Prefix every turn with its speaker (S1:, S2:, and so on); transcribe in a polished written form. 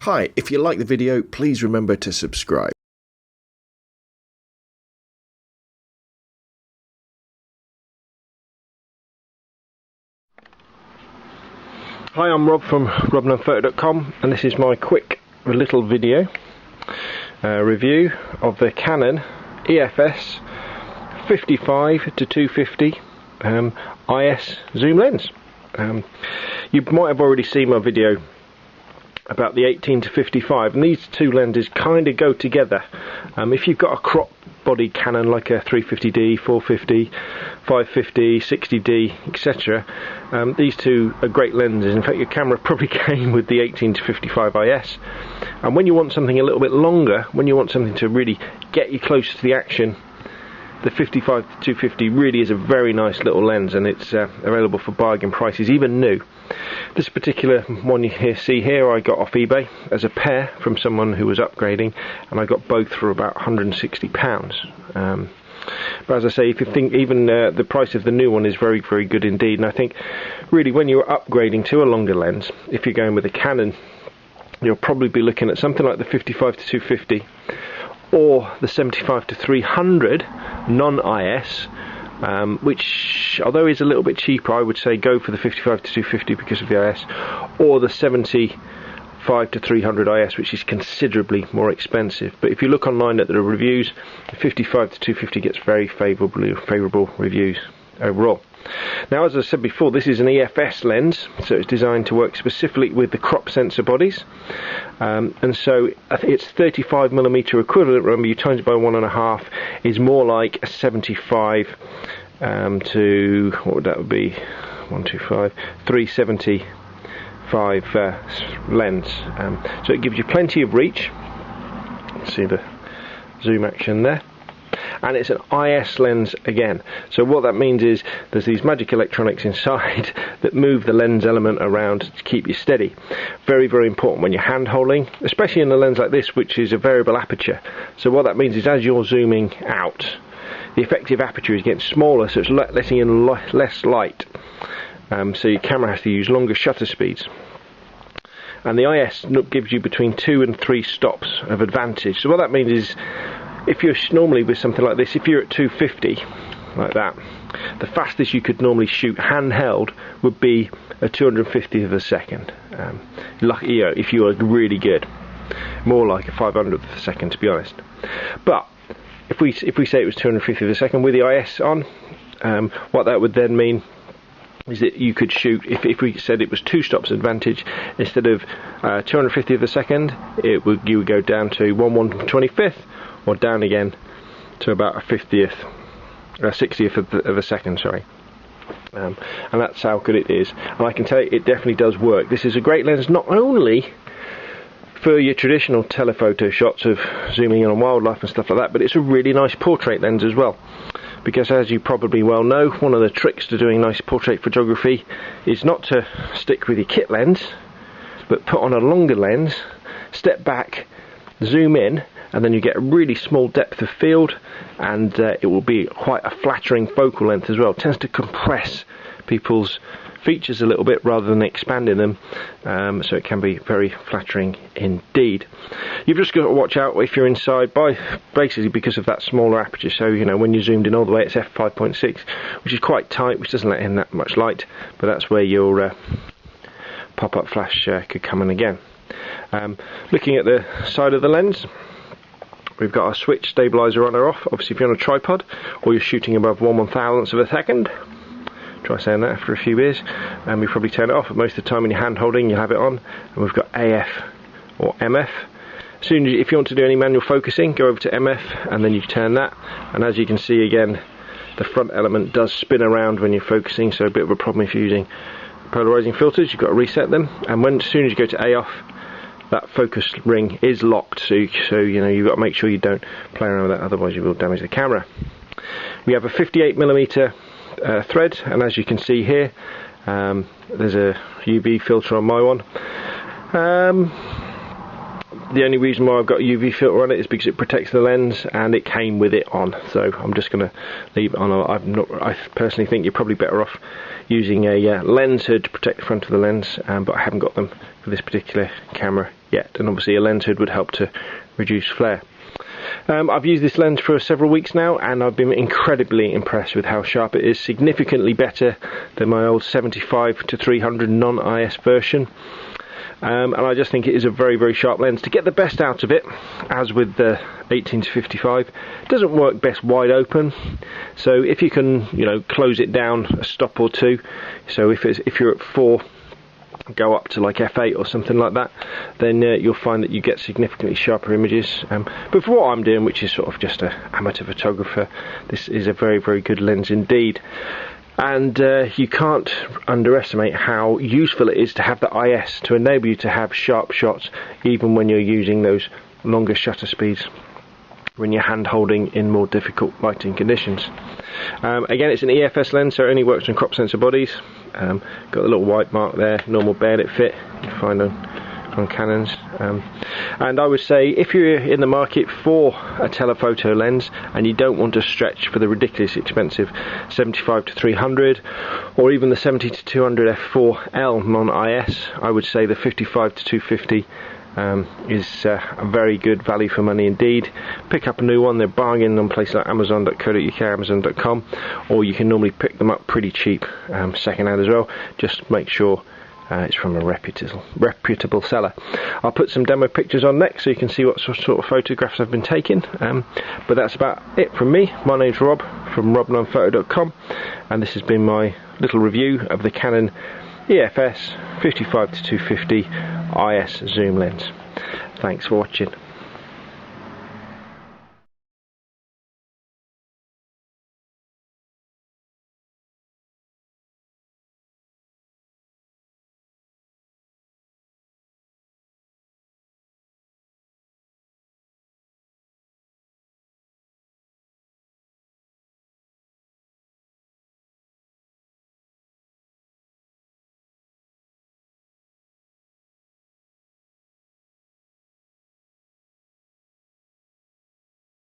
S1: Hi, if you like the video, please remember to subscribe.
S2: Hi, I'm Rob from robandphoto.com, and this is my quick little video review of the Canon EFS 55 to 250 IS zoom lens. You might have already seen my video about the 18 to 55, and these two lenses kind of go together. If you've got a crop body Canon like a 350D, 450, 550, 60D, etc., these two are great lenses. In fact, your camera probably came with the 18 to 55 IS, and when you want something a little bit longer, when you want something to really get you close to the action, the 55 to 250 really is a very nice little lens, and it's available for bargain prices, even new. This particular one you see here I got off eBay as a pair from someone who was upgrading, and I got both for about £160. But as I say, if you think, even the price of the new one is very, very good indeed. And I think really when you're upgrading to a longer lens, if you're going with a Canon, you'll probably be looking at something like the 55 to 250 or the 75 to 300 non-IS, which, although is a little bit cheaper, I would say go for the 55 to 250 because of the IS, or the 75 to 300 IS, which is considerably more expensive. But if you look online at the reviews, the 55 to 250 gets very favourable reviews overall. Now, as I said before, this is an EFS lens, so it's designed to work specifically with the crop sensor bodies, and so it's 35mm equivalent. Remember, you times it by 1.5 is more like a 75 to, what would that be, 125, 375 lens. So it gives you plenty of reach. See the zoom action there. And it's an IS lens again. So what that means is there's these magic electronics inside that move the lens element around to keep you steady. Very, very important when you're hand holding, especially in a lens like this, which is a variable aperture. So what that means is as you're zooming out, the effective aperture is getting smaller, so it's letting in less light. So your camera has to use longer shutter speeds. And the IS gives you between 2 and 3 stops of advantage. So what that means is, if you're normally with something like this, if you're at 250 like that, the fastest you could normally shoot handheld would be a 250th of a second. If you are really good, more like a 500th of a second, to be honest. But if we say it was 250th of a second with the IS on, what that would then mean is that you could shoot, if we said it was 2 stops advantage, instead of 250th of a second, you would go down to 1/125th, or down again to about a 60th of a second, sorry. And that's how good it is, and I can tell you it definitely does work. This is a great lens not only for your traditional telephoto shots of zooming in on wildlife and stuff like that, but it's a really nice portrait lens as well, because as you probably well know, one of the tricks to doing nice portrait photography is not to stick with your kit lens, but put on a longer lens, step back, zoom in, and then you get a really small depth of field, and it will be quite a flattering focal length as well. It tends to compress people's features a little bit rather than expanding them, so it can be very flattering indeed. You've just got to watch out if you're inside, basically because of that smaller aperture. So you know, when you're zoomed in all the way, it's f5.6, which is quite tight, which doesn't let in that much light, but that's where your pop-up flash could come in again. Looking at the side of the lens, we've got our switch stabilizer on or off. Obviously if you're on a tripod or you're shooting above 1/1000th of a second, try saying that after a few beers, and we probably turn it off, but most of the time when you're hand holding you'll have it on. And we've got AF or MF. Soon as if you want to do any manual focusing, go over to MF and then you turn that, and as you can see again, the front element does spin around when you're focusing, so a bit of a problem if you're using polarizing filters. You've got to reset them, and as soon as you go to AF, that focus ring is locked, so you know, you've got to make sure you don't play around with that, otherwise you will damage the camera. We have a 58mm thread, and as you can see here, there's a UV filter on my one. The only reason why I've got a UV filter on it is because it protects the lens, and it came with it on, so I'm just going to leave it on. I personally think you're probably better off using a lens hood to protect the front of the lens, but I haven't got them for this particular camera yet, and obviously a lens hood would help to reduce flare. I've used this lens for several weeks now, and I've been incredibly impressed with how sharp it is. Significantly better than my old 75-300 non-IS version. And I just think it is a very, very sharp lens. To get the best out of it, as with the 18-55, it doesn't work best wide open. So if you can, close it down a stop or two. So if you're at 4, go up to like f8 or something like that, then you'll find that you get significantly sharper images. But for what I'm doing, which is sort of just an amateur photographer, this is a very, very good lens indeed. And you can't underestimate how useful it is to have the IS to enable you to have sharp shots even when you're using those longer shutter speeds, when you're hand holding in more difficult lighting conditions. Again, it's an EFS lens, so it only works on crop sensor bodies. Got the little white mark there, normal bayonet fit you can find on Canons. And I would say if you're in the market for a telephoto lens and you don't want to stretch for the ridiculously expensive 75-300 or even the 70-200 f4L non-IS, I would say the 55-250 is a very good value for money indeed. Pick up a new one, they're bargain on places like amazon.co.uk, amazon.com, or you can normally pick them up pretty cheap second hand as well. Just make sure it's from a reputable seller. I'll put some demo pictures on next so you can see what sort of photographs I've been taking. But that's about it from me. My name's Rob from robnonphoto.com, and this has been my little review of the Canon EFS 55-250 IS zoom lens. Thanks for watching.